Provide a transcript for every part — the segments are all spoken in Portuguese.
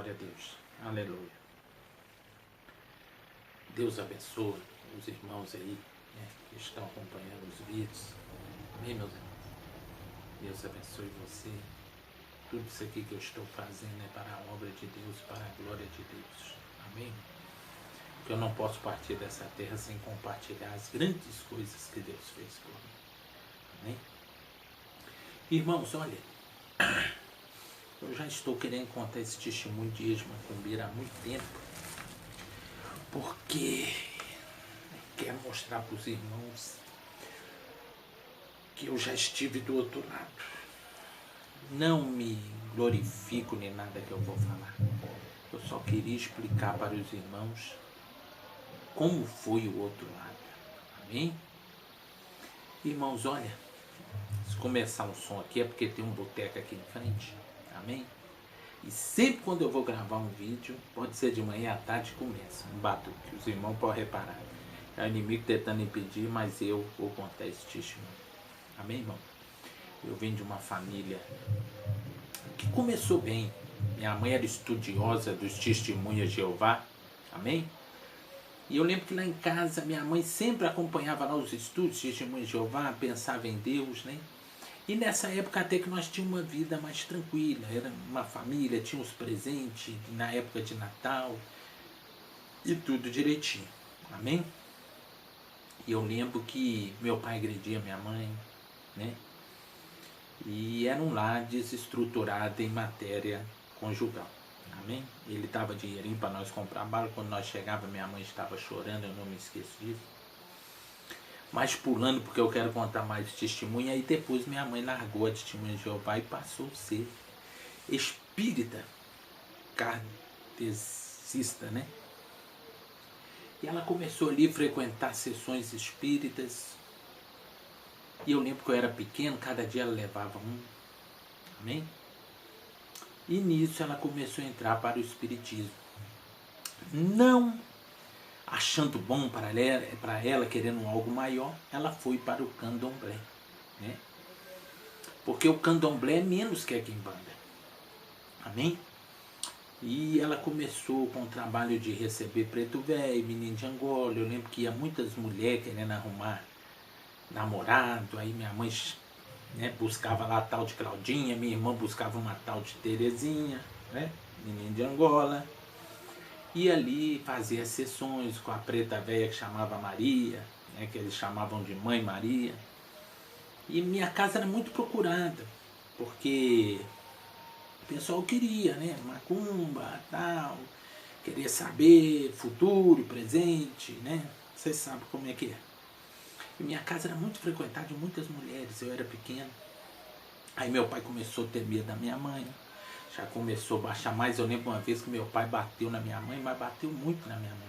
Glória a Deus. Aleluia. Deus abençoe os irmãos aí, né, que estão acompanhando os vídeos. Amém, meus irmãos? Deus abençoe você. Tudo isso aqui que eu estou fazendo é para a obra de Deus, para a glória de Deus. Amém? Porque eu não posso partir dessa terra sem compartilhar as grandes coisas que Deus fez por mim. Amém? Irmãos, olha, eu já estou querendo contar esse testemunho de ex-macumbeiro há muito tempo, porque quero mostrar para os irmãos que eu já estive do outro lado. Não me glorifico nem nada que eu vou falar. Eu só queria explicar para os irmãos como foi o outro lado. Amém? Irmãos, olha, se começar um som aqui é porque tem um boteco aqui em frente. Amém? E sempre quando eu vou gravar um vídeo, pode ser de manhã à tarde, começa um batuque. Os irmãos podem reparar. É o inimigo tentando impedir, mas eu vou contar esse testemunho. Amém, irmão? Eu venho de uma família que começou bem. Minha mãe era estudiosa dos testemunhos de Jeová. Amém? E eu lembro que lá em casa, minha mãe sempre acompanhava lá os estudos de testemunhos de Jeová, pensava em Deus, né? E nessa época até que nós tínhamos uma vida mais tranquila, era uma família, tinha os presentes na época de Natal e tudo direitinho. Amém? E eu lembro que meu pai agredia minha mãe, né? E era um lar desestruturado em matéria conjugal. Amém? Ele dava dinheirinho para nós comprar bala. Quando nós chegávamos, minha mãe estava chorando, eu não me esqueço disso. Mas pulando, porque eu quero contar mais testemunha. Aí depois minha mãe largou a testemunha de Jeová e passou a ser espírita kardecista, né? E ela começou ali a frequentar sessões espíritas. E eu lembro que eu era pequeno, cada dia ela levava um. Amém? E nisso ela começou a entrar para o espiritismo. Não achando bom para ela, querendo algo maior, ela foi para o candomblé, né? Porque o candomblé é menos que a quimbanda. Amém? E ela começou com o trabalho de receber preto velho, menino de Angola. Eu lembro que ia muitas mulheres querendo arrumar namorado. Aí minha mãe, né, buscava lá a tal de Claudinha, minha irmã buscava uma tal de Terezinha, né, menino de Angola. E ali fazia sessões com a preta velha que chamava Maria, né, que eles chamavam de Mãe Maria. E minha casa era muito procurada, porque o pessoal queria, né, macumba, tal, queria saber futuro, presente, né, vocês sabem como é que é. E minha casa era muito frequentada de muitas mulheres, eu era pequeno. Aí meu pai começou a ter medo da minha mãe, já começou a baixar mais. Eu lembro uma vez que meu pai bateu na minha mãe, mas bateu muito na minha mãe.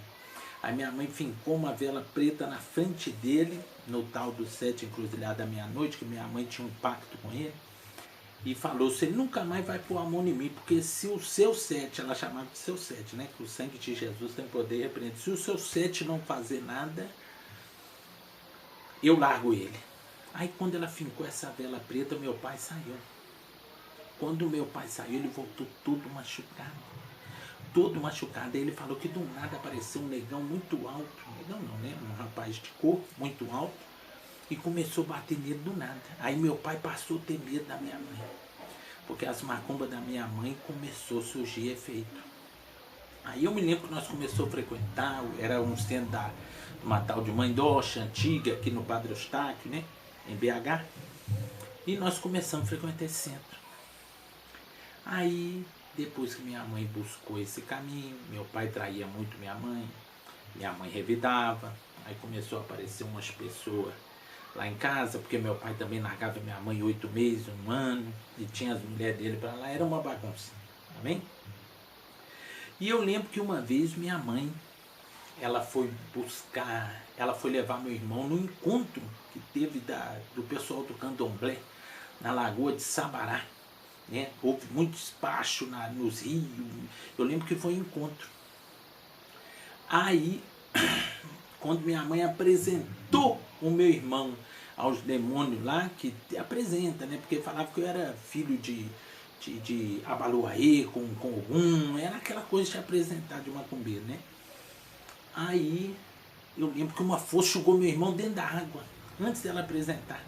Aí minha mãe fincou uma vela preta na frente dele, no tal do 7 encruzilhada da meia-noite, que minha mãe tinha um pacto com ele, e falou: você nunca mais vai pôr a mão em mim, porque se o seu 7, ela chamava de seu 7, né, que o sangue de Jesus tem poder e repreende, se o seu 7 não fazer nada, eu largo ele. Aí quando ela fincou essa vela preta, meu pai saiu. Quando meu pai saiu, ele voltou todo machucado. Todo machucado. Aí ele falou que do nada apareceu um negão muito alto. Negão não, né? Um rapaz de cor muito alto. E começou a bater nele do nada. Aí meu pai passou a ter medo da minha mãe. Porque as macumbas da minha mãe começou a surgir efeito. Aí eu me lembro que nós começamos a frequentar, era um centro da uma tal de Mãe Doxa, antiga, aqui no Padre Eustáquio, né, em BH. E nós começamos a frequentar esse centro. Aí, depois que minha mãe buscou esse caminho, meu pai traía muito minha mãe revidava, aí começou a aparecer umas pessoas lá em casa, porque meu pai também largava minha mãe 8 meses, 1 ano, e tinha as mulheres dele para lá, era uma bagunça. Amém? E eu lembro que uma vez minha mãe, ela foi levar meu irmão no encontro que teve do pessoal do candomblé, na Lagoa de Sabará, né? Houve muito despacho nos rios, eu lembro que foi um encontro. Aí, quando minha mãe apresentou o meu irmão aos demônios lá, que apresenta, né? Porque falava que eu era filho de de Abaluaê com Ogum, era aquela coisa de apresentar de macumbeiro, né? Aí eu lembro que uma força jogou meu irmão dentro da água, antes dela apresentar.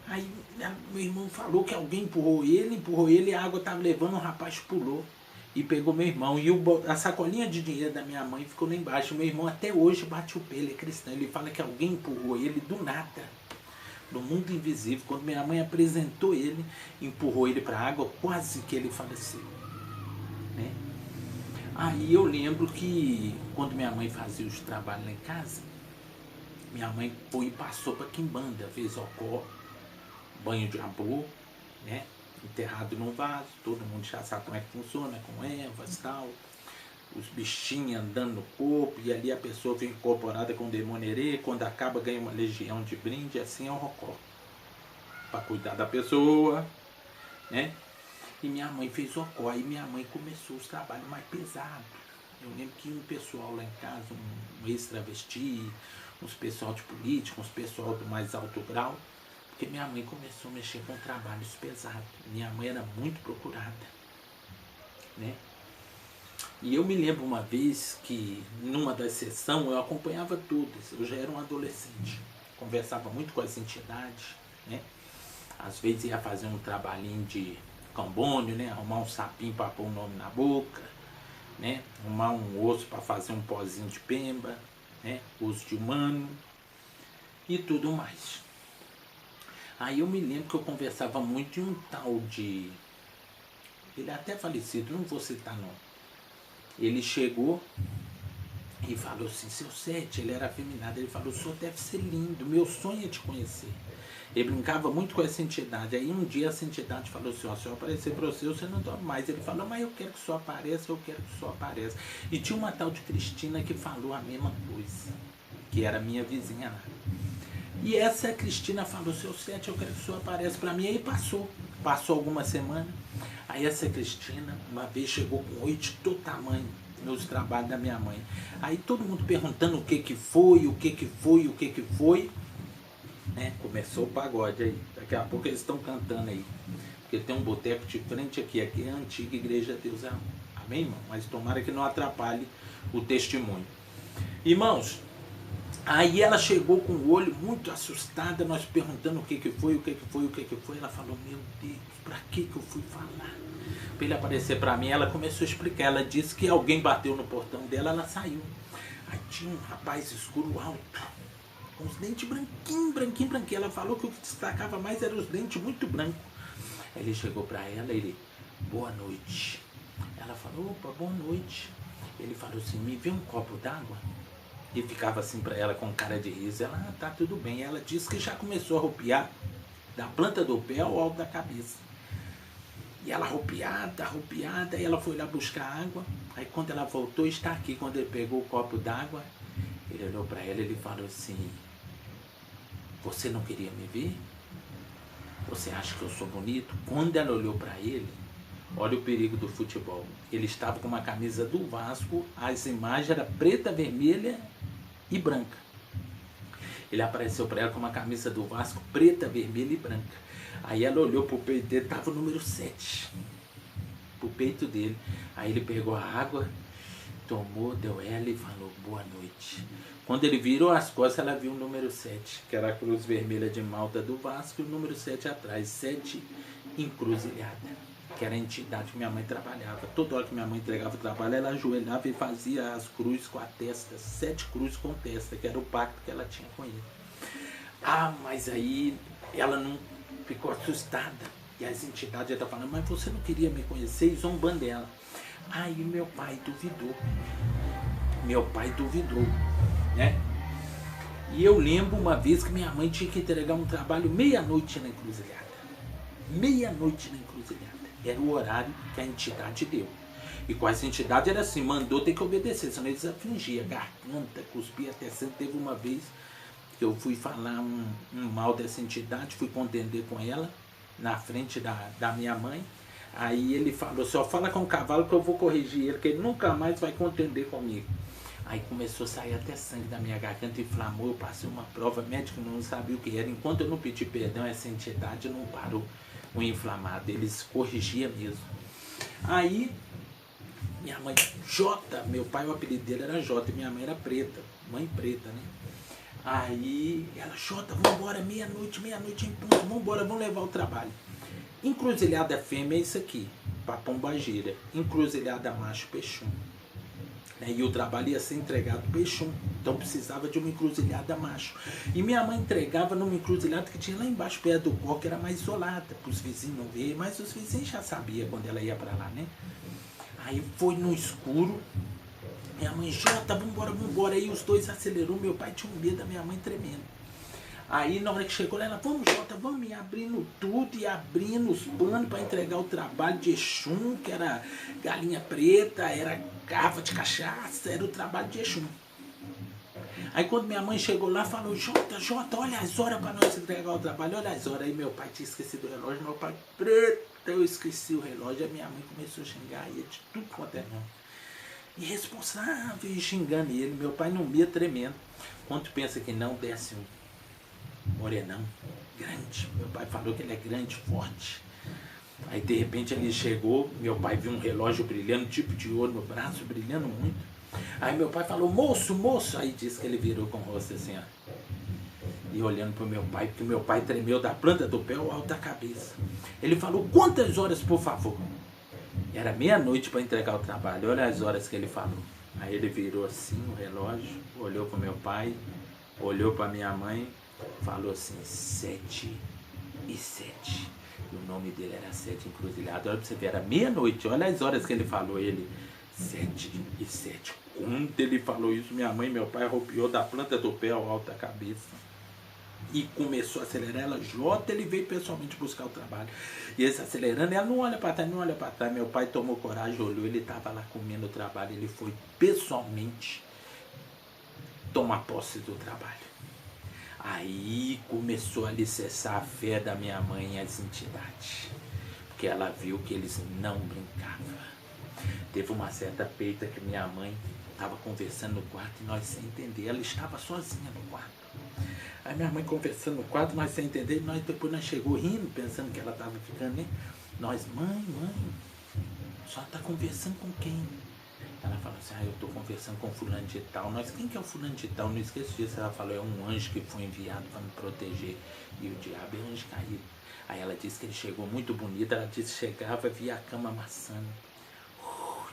Aí meu irmão falou que alguém empurrou ele e a água estava levando, o rapaz pulou e pegou meu irmão. E a sacolinha de dinheiro da minha mãe ficou lá embaixo. Meu irmão até hoje bate o pé, ele é cristão, ele fala que alguém empurrou ele do nada, no mundo invisível. Quando minha mãe apresentou ele, empurrou ele para a água, quase que ele faleceu, né? Aí eu lembro que quando minha mãe fazia os trabalhos lá em casa, minha mãe foi e passou para quimbanda, fez ocó, banho de amor, né? Enterrado num vaso, todo mundo já sabe como é que funciona, com ervas e tal, os bichinhos andando no corpo, e ali a pessoa vem incorporada com demonerê, quando acaba ganha uma legião de brinde, assim é o rocó, para cuidar da pessoa, né? E minha mãe fez ocó, aí minha mãe começou os trabalhos mais pesados. Eu lembro que um pessoal lá em casa, um ex-travesti, uns pessoal de política, uns pessoal do mais alto grau, porque minha mãe começou a mexer com trabalhos pesados. Minha mãe era muito procurada, né? E eu me lembro uma vez que, numa das sessões, eu acompanhava todas. Eu já era um adolescente, conversava muito com as entidades, né? Às vezes ia fazer um trabalhinho de cambônio, né? Arrumar um sapinho para pôr o nome na boca, né? Arrumar um osso para fazer um pozinho de pemba, né? Osso de humano e tudo mais. Aí eu me lembro que eu conversava muito em um tal de... Ele é até falecido, não vou citar não. Ele chegou e falou assim, seu Sete, ele era afeminado, ele falou, o senhor deve ser lindo, meu sonho é te conhecer. Ele brincava muito com essa entidade. Aí um dia essa entidade falou assim, ó, se eu aparecer para você não dorme mais. Ele falou, mas eu quero que o senhor apareça, eu quero que o senhor apareça. E tinha uma tal de Cristina que falou a mesma coisa, que era minha vizinha lá. E essa Cristina falou, seu Sete, eu quero que o senhor apareça para mim. Aí passou algumas semanas. Aí essa Cristina, uma vez chegou com 8 de todo tamanho nos trabalhos da minha mãe. Aí todo mundo perguntando o que foi, o que foi. Né? Começou o pagode aí. Daqui a pouco eles estão cantando aí. Porque tem um boteco de frente aqui é a antiga igreja Deus é Amor. Amém, irmão? Mas tomara que não atrapalhe o testemunho. Irmãos, aí ela chegou com o olho muito assustada, nós perguntando o que foi. Ela falou, meu Deus, pra que eu fui falar? Pra ele aparecer pra mim, ela começou a explicar. Ela disse que alguém bateu no portão dela, ela saiu. Aí tinha um rapaz escuro alto, com os dentes branquinho. Ela falou que o que destacava mais eram os dentes muito brancos. Aí ele chegou pra ela, ele, boa noite. Ela falou, opa, boa noite. Ele falou assim, me vê um copo d'água? E ficava assim pra ela com cara de riso. Ela, tá tudo bem. Ela disse que já começou a arrupiar da planta do pé ao alto da cabeça. E ela arrupiada, e ela foi lá buscar água. Aí quando ela voltou, está aqui. Quando ele pegou o copo d'água, ele olhou pra ela e ele falou assim, você não queria me ver? Você acha que eu sou bonito? Quando ela olhou pra ele, olha o perigo do futebol. Ele estava com uma camisa do Vasco, as imagens eram preta, vermelha e branca. Ele apareceu para ela com uma camisa do Vasco, preta, vermelha e branca. Aí ela olhou pro peito dele, estava o número 7. Pro peito dele. Aí ele pegou a água, tomou, deu ela e falou, boa noite. Quando ele virou as costas, ela viu o número 7, que era a cruz vermelha de Malta do Vasco, e o número 7 atrás, 7 encruzilhada, que era a entidade que minha mãe trabalhava. Toda hora que minha mãe entregava o trabalho, ela ajoelhava e fazia as cruzes com a testa, 7 cruzes com testa, que era o pacto que ela tinha com ele. Ah, mas aí ela não ficou assustada. E as entidades estavam falando, mas você não queria me conhecer? E zombando dela. Aí meu pai duvidou. Né? E eu lembro uma vez que minha mãe tinha que entregar um trabalho meia-noite na encruzilhada. Era o horário que a entidade deu. E com as entidades era assim, mandou ter que obedecer, senão eles afligiam, garganta, cuspia até sangue. Teve uma vez que eu fui falar um mal dessa entidade, fui contender com ela, na frente da minha mãe. Aí ele falou, só fala com o cavalo que eu vou corrigir ele, que ele nunca mais vai contender comigo. Aí começou a sair até sangue da minha garganta, inflamou, eu passei uma prova, médico não sabia o que era. Enquanto eu não pedi perdão, essa entidade não parou unha inflamada. Eles corrigiam mesmo. Aí, minha mãe, Jota, meu pai, o apelido dele era Jota, e minha mãe era Preta, mãe preta, né? Aí, ela, Jota, vambora, meia-noite em ponto, vambora, vamos levar o trabalho. Encruzilhada fêmea é isso aqui, pra Pombagira. Encruzilhada macho, Peixum. E o trabalho ia ser entregado Peixum, então precisava de uma encruzilhada macho. E minha mãe entregava numa encruzilhada que tinha lá embaixo, perto do pó, que era mais isolada, para os vizinhos não verem, mas os vizinhos já sabiam quando ela ia para lá, né? Aí foi no escuro, minha mãe, Jota, vambora. Aí os dois acelerou, meu pai tinha um medo da minha mãe tremendo. Aí na hora que chegou ela, vamos Jota, vamos, e abrindo tudo, e abrindo os panos para entregar o trabalho de Exum, que era galinha preta, era garrafa de cachaça, era o trabalho de Exum. Aí quando minha mãe chegou lá, falou, Jota, olha as horas para nós entregar o trabalho, olha as horas. Aí meu pai tinha esquecido o relógio, meu pai, Preta, eu esqueci o relógio. Aí minha mãe começou a xingar ele de tudo quanto é nome. Irresponsável, e xingando ele. Meu pai não ia tremendo. Quando pensa que não, desce um morenão, grande. Meu pai falou que ele é grande, forte. Aí de repente ele chegou, meu pai viu um relógio brilhando, tipo de ouro no braço, brilhando muito. Aí meu pai falou, moço, aí disse que ele virou com o rosto assim, ó. E olhando pro meu pai, porque meu pai tremeu da planta do pé ao alto da cabeça. Ele falou, quantas horas, por favor? Era meia-noite para entregar o trabalho, olha as horas que ele falou. Aí ele virou assim o relógio, olhou pro meu pai, olhou pra minha mãe, falou assim, 7:07. E o nome dele era 7 Encruzilhada. Olha pra você ver, era meia-noite, olha as horas que ele falou, ele, 7:07. Quando ele falou isso, minha mãe e meu pai arropiou da planta do pé ao alto da cabeça. E começou a acelerar ela, Jota, ele veio pessoalmente buscar o trabalho. E ele acelerando, ela não olha para trás, Meu pai tomou coragem, olhou, ele estava lá comendo o trabalho, ele foi pessoalmente tomar posse do trabalho. Aí começou a alicerçar a fé da minha mãe e as entidades, porque ela viu que eles não brincavam. Teve uma certa peita que minha mãe estava conversando no quarto e nós sem entender, ela estava sozinha no quarto. Aí minha mãe conversando no quarto, nós sem entender, depois nós chegou rindo, pensando que ela estava ficando, né? Nós, mãe, só está conversando com quem? Ela falou assim, eu estou conversando com fulano de tal. Nós, quem que é o fulano de tal? Não esqueço disso. Ela falou, é um anjo que foi enviado para me proteger. E o diabo é anjo caído. Aí ela disse que ele chegou muito bonito, ela disse que chegava, via a cama amassando.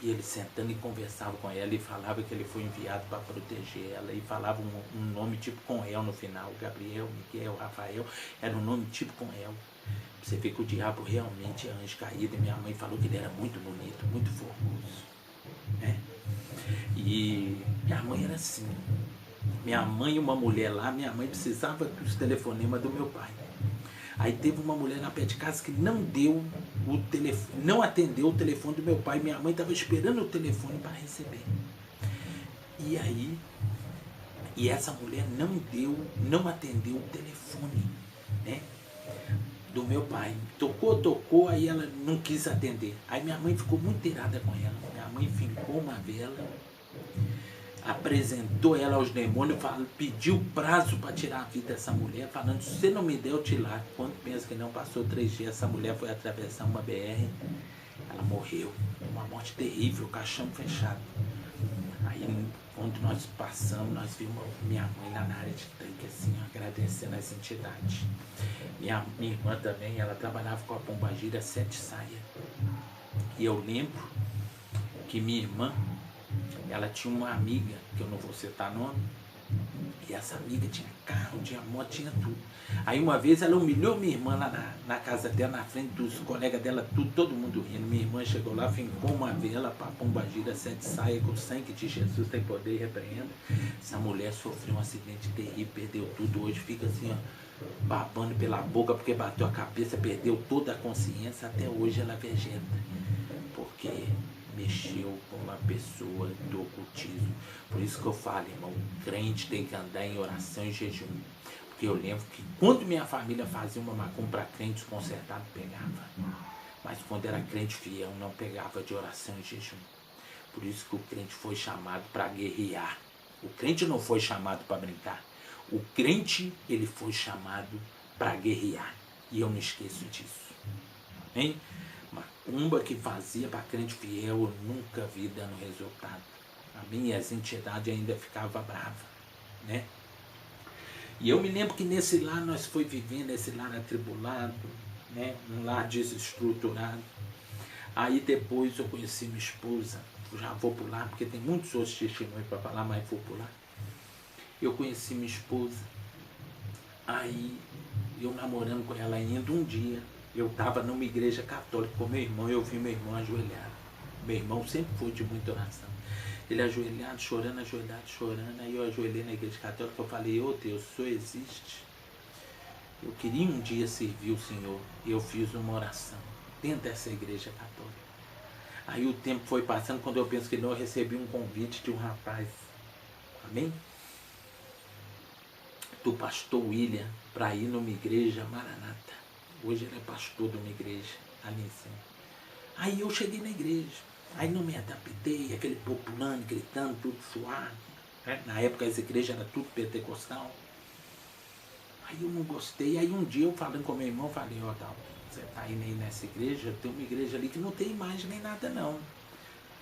E ele sentando e conversava com ela e falava que ele foi enviado para proteger ela. E falava um nome tipo com El no final. Gabriel, Miguel, Rafael. Era um nome tipo com El. Você vê que o diabo realmente é anjo caído. E minha mãe falou que ele era muito bonito, muito formoso. Né? E minha mãe era assim. Minha mãe e uma mulher lá, minha mãe precisava dos telefonemas do meu pai. Aí teve uma mulher na pé de casa que não deu o telefone, não atendeu o telefone do meu pai. Minha mãe estava esperando o telefone para receber. E aí, essa mulher não atendeu o telefone, né, do meu pai. Tocou, aí ela não quis atender. Aí minha mãe ficou muito irada com ela. Minha mãe fincou uma vela, apresentou ela aos demônios, pediu prazo para tirar a vida dessa mulher, falando, se você não me der, eu te largo. Quando pensa que não passou 3 dias, essa mulher foi atravessar uma BR, ela morreu, uma morte terrível, caixão fechado. Aí quando nós passamos, nós vimos minha mãe lá na área de tanque, assim, agradecendo as entidades. Minha irmã também, ela trabalhava com a Pombagira 7 Saia. E eu lembro que minha irmã, ela tinha uma amiga, que eu não vou citar nome, e essa amiga tinha carro, tinha moto, tinha tudo. Aí uma vez ela humilhou minha irmã lá na casa dela, na frente dos colegas dela, todo mundo rindo. Minha irmã chegou lá, fincou uma vela para a Pombagira 7 Saia, com o sangue de Jesus tem poder e repreenda. Essa mulher sofreu um acidente terrível, perdeu tudo, hoje fica assim, ó, babando pela boca, porque bateu a cabeça, perdeu toda a consciência, até hoje ela vegeta. Porque mexeu com uma pessoa do ocultismo. Por isso que eu falo, irmão, o crente tem que andar em oração e jejum. Porque eu lembro que quando minha família fazia uma macumba para crente consertado, pegava. Mas quando era crente fiel, não pegava de oração e jejum. Por isso que o crente foi chamado para guerrear. O crente não foi chamado para brincar. O crente, ele foi chamado para guerrear. E eu não esqueço disso. Hein? Macumba que fazia para crente fiel, eu nunca vi dando resultado. Amém? E as entidades ainda ficavam bravas, né? E eu me lembro que nesse lar nós foi vivendo, esse lar atribulado, né? Um lar desestruturado. Aí depois eu conheci minha esposa, já vou pular, porque tem muitos outros testemunhos para falar, mas vou pular. Eu conheci minha esposa, aí eu namorando com ela ainda um dia, eu estava numa igreja católica com meu irmão, eu vi meu irmão ajoelhado. Meu irmão sempre foi de muita oração. Ele ajoelhado, chorando, ajoelhado, chorando. Aí eu ajoelhei na igreja católica, eu falei, ô Deus, o Senhor existe? Eu queria um dia servir o Senhor. E eu fiz uma oração dentro dessa igreja católica. Aí o tempo foi passando, quando eu penso que não, eu recebi um convite de um rapaz. Amém? Do pastor William, para ir numa igreja Maranata. Hoje ele é pastor de uma igreja ali em cima. Aí eu cheguei na igreja. Aí não me adaptei, aquele povo pulando, gritando, tudo suado. Na época as igrejas eram tudo pentecostal. Aí eu não gostei. Aí um dia eu falando com meu irmão, falei, ó, Dalton, você tá indo aí nessa igreja? Tem uma igreja ali que não tem imagem nem nada não.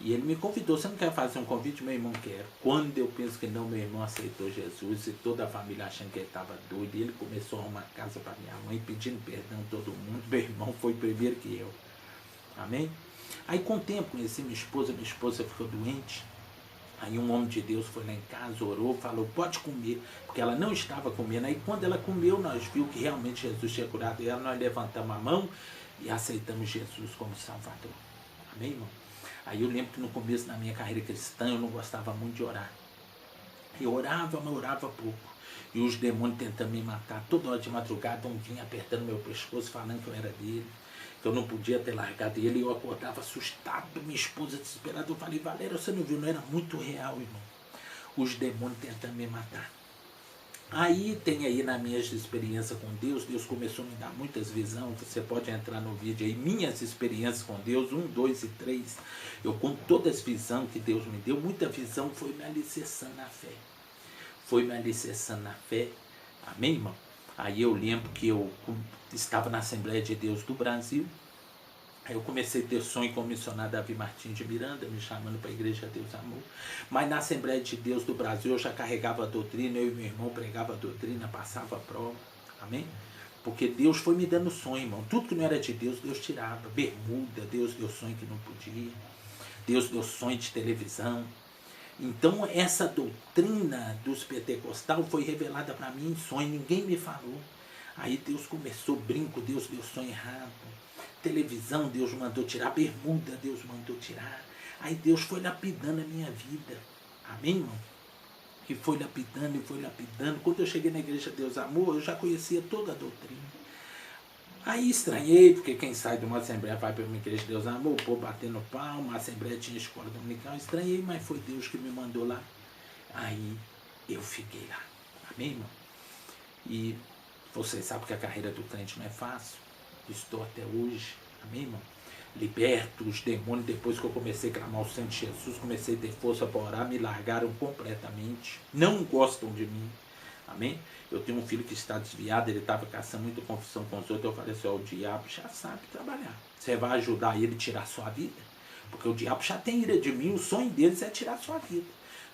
E ele me convidou, você não quer fazer um convite? Meu irmão quer. Quando eu penso que não, meu irmão aceitou Jesus e toda a família achando que ele estava doido. E ele começou a arrumar casa para minha mãe, pedindo perdão a todo mundo. Meu irmão foi primeiro que eu. Amém? Aí com o tempo conheci minha esposa ficou doente. Aí um homem de Deus foi lá em casa, orou, falou, pode comer, porque ela não estava comendo. Aí quando ela comeu, nós vimos que realmente Jesus tinha curado ela, nós levantamos a mão e aceitamos Jesus como Salvador. Amém, irmão? Aí eu lembro que no começo da minha carreira cristã eu não gostava muito de orar. Eu orava, mas orava pouco. E os demônios tentando me matar. Toda hora de madrugada um vinha apertando meu pescoço, falando que eu era dele, que eu não podia ter largado ele. E eu acordava assustado, minha esposa desesperada. Eu falei, Valéria, você não viu? Não era muito real, irmão. Os demônios tentando me matar. Aí tem aí nas minhas experiências com Deus, Deus começou a me dar muitas visões, você pode entrar no vídeo aí, minhas experiências com Deus, 1, 2 e 3, eu conto todas as visões que Deus me deu, muita visão foi me alicerçando na fé, amém, irmão? Aí eu lembro que eu estava na Assembleia de Deus do Brasil, aí eu comecei a ter sonho com o missionário Davi Martins de Miranda, me chamando para a Igreja Deus Amor. Mas na Assembleia de Deus do Brasil eu já carregava a doutrina, eu e meu irmão pregava a doutrina, passava a prova. Amém? Porque Deus foi me dando sonho, irmão. Tudo que não era de Deus, Deus tirava. Bermuda, Deus deu sonho que não podia. Deus deu sonho de televisão. Então essa doutrina dos pentecostais foi revelada para mim em sonho, ninguém me falou. Aí Deus começou, brinco, Deus deu sonho errado. Televisão, Deus mandou tirar. Bermuda, Deus mandou tirar. Aí Deus foi lapidando a minha vida. Amém, irmão? E foi lapidando, e foi lapidando. Quando eu cheguei na Igreja Deus Amor, eu já conhecia toda a doutrina. Aí estranhei, porque quem sai de uma assembleia vai para uma Igreja Deus Amor, o povo batendo palma, a assembleia tinha escola dominical. Estranhei, mas foi Deus que me mandou lá. Aí eu fiquei lá. Amém, irmão? E vocês sabem que a carreira do crente não é fácil. Estou até hoje, amém, irmão? Liberto os demônios. Depois que eu comecei a clamar o sangue de Jesus, comecei a ter força para orar, me largaram completamente, não gostam de mim, amém? Eu tenho um filho que está desviado, ele estava caçando muita confusão com os outros. Eu falei assim, ó, o diabo já sabe trabalhar, você vai ajudar ele a tirar a sua vida? Porque o diabo já tem ira de mim, o sonho deles é tirar a sua vida.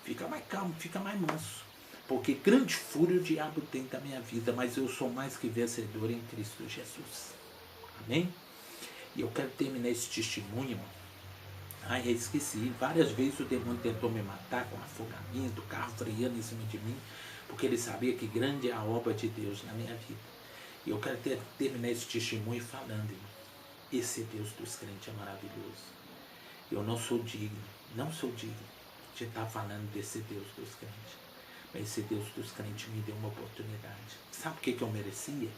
Fica mais calmo, fica mais manso, porque grande fúria o diabo tem da minha vida, mas eu sou mais que vencedor em Cristo Jesus. Amém? E eu quero terminar esse testemunho, irmão. Ai, eu esqueci. Várias vezes o demônio tentou me matar com afogamento, o carro freando em cima de mim, porque ele sabia que grande é a obra de Deus na minha vida. E eu quero terminar esse testemunho falando, irmão. Esse Deus dos crentes é maravilhoso. Eu não sou digno de estar falando desse Deus dos crentes. Mas esse Deus dos crentes me deu uma oportunidade. Sabe o que eu merecia?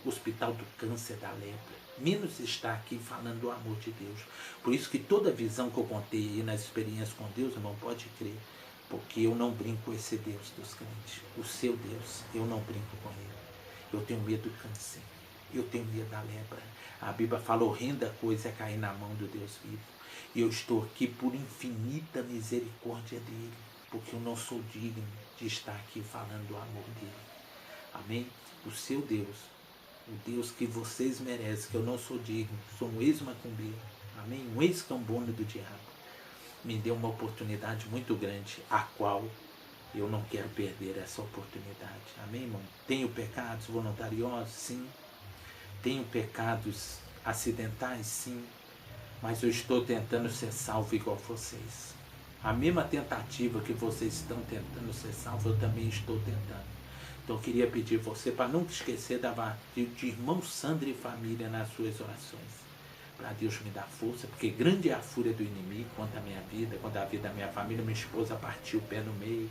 O Hospital do Câncer, da lepra. Menos estar aqui falando do amor de Deus. Por isso que toda visão que eu contei aí nas experiências com Deus, irmão, pode crer. Porque eu não brinco com esse Deus dos crentes. O seu Deus, eu não brinco com ele. Eu tenho medo do câncer. Eu tenho medo da lepra. A Bíblia fala, horrenda coisa é cair na mão do Deus vivo. E eu estou aqui por infinita misericórdia dele. Porque eu não sou digno de estar aqui falando do amor dele. Amém? O seu Deus o Deus que vocês merecem, que eu não sou digno, sou um ex-macumbeiro, amém? Um ex-cambono do diabo, me deu uma oportunidade muito grande, a qual eu não quero perder essa oportunidade, amém, irmão? Tenho pecados voluntariosos, sim. Tenho pecados acidentais, sim. Mas eu estou tentando ser salvo igual vocês. A mesma tentativa que vocês estão tentando ser salvo, eu também estou tentando. Então eu queria pedir você para nunca esquecer de irmão Sandro e família nas suas orações. Para Deus me dar força, porque grande é a fúria do inimigo contra a minha vida, contra a vida da minha família. Minha esposa partiu o pé no meio.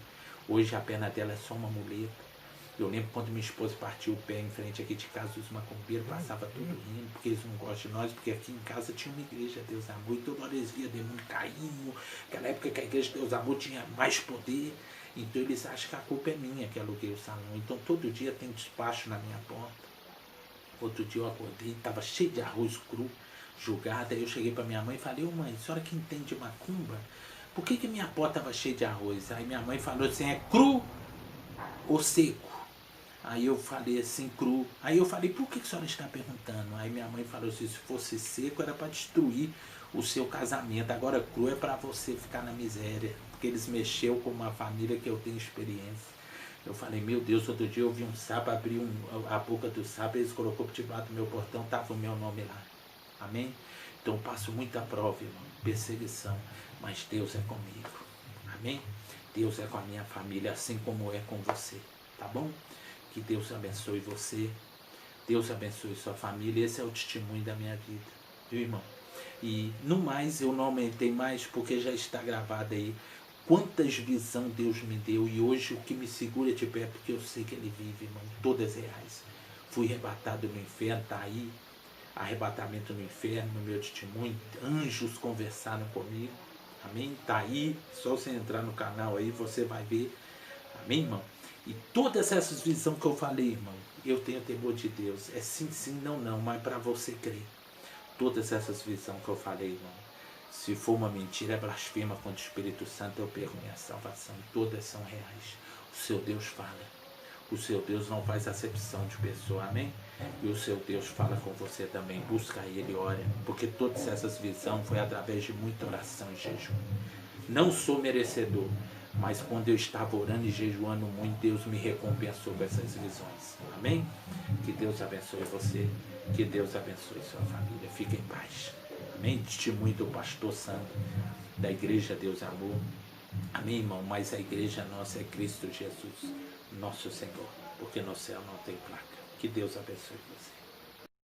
Hoje a perna dela é só uma muleta. Eu lembro quando minha esposa partiu o pé em frente aqui de casa dos macumbeiros, passava tudo rindo, porque eles não gostam de nós, porque aqui em casa tinha uma igreja, Deus Amor, e toda hora eles via demônio caindo. Naquela época que a igreja de Deus Amor tinha mais poder, então eles acham que a culpa é minha que aluguei o salão. Então todo dia tem despacho na minha porta. Outro dia eu acordei, estava cheio de arroz cru, jogado. Aí eu cheguei para minha mãe e falei: ô mãe, a senhora que entende macumba, por que minha porta estava cheia de arroz? Aí minha mãe falou assim: é cru ou seco? Aí eu falei assim, cru. Aí eu falei: por que a senhora está perguntando? Aí minha mãe falou assim: se fosse seco era para destruir o seu casamento, agora cru é para você ficar na miséria, porque eles mexeu com uma família que eu tenho experiência. Eu falei: meu Deus, outro dia eu vi um sapo, abri a boca do sapo, eles colocou por debaixo do meu portão, estava o meu nome lá. Amém? Então eu passo muita prova, irmão, perseguição, mas Deus é comigo. Amém? Deus é com a minha família, assim como é com você. Tá bom? Que Deus abençoe você. Deus abençoe sua família. Esse é o testemunho da minha vida. Viu, irmão? E no mais, eu não aumentei mais porque já está gravado aí quantas visões Deus me deu. E hoje o que me segura de pé, porque eu sei que Ele vive, irmão. Todas reais. Fui arrebatado no inferno, tá aí. Arrebatamento no inferno, no meu testemunho. Anjos conversaram comigo. Amém? Tá aí. Só você entrar no canal aí, você vai ver. Amém, irmão? E todas essas visões que eu falei, irmão, eu tenho temor de Deus. É sim, sim, não, não, mas para você crer. Todas essas visões que eu falei, irmão, se for uma mentira, é blasfema contra o Espírito Santo, eu perco minha salvação. Todas são reais. O seu Deus fala. O seu Deus não faz acepção de pessoa, amém? E o seu Deus fala com você também. Busca Ele, ora. Porque todas essas visões foi através de muita oração e jejum. Não sou merecedor, mas quando eu estava orando e jejuando muito, Deus me recompensou com essas visões. Amém? Que Deus abençoe você. Que Deus abençoe sua família. Fique em paz. Amém? Testemunho do pastor Sandro, da Igreja Deus Amor. Amém, irmão? Mas a igreja nossa é Cristo Jesus, nosso Senhor. Porque no céu não tem placa. Que Deus abençoe você.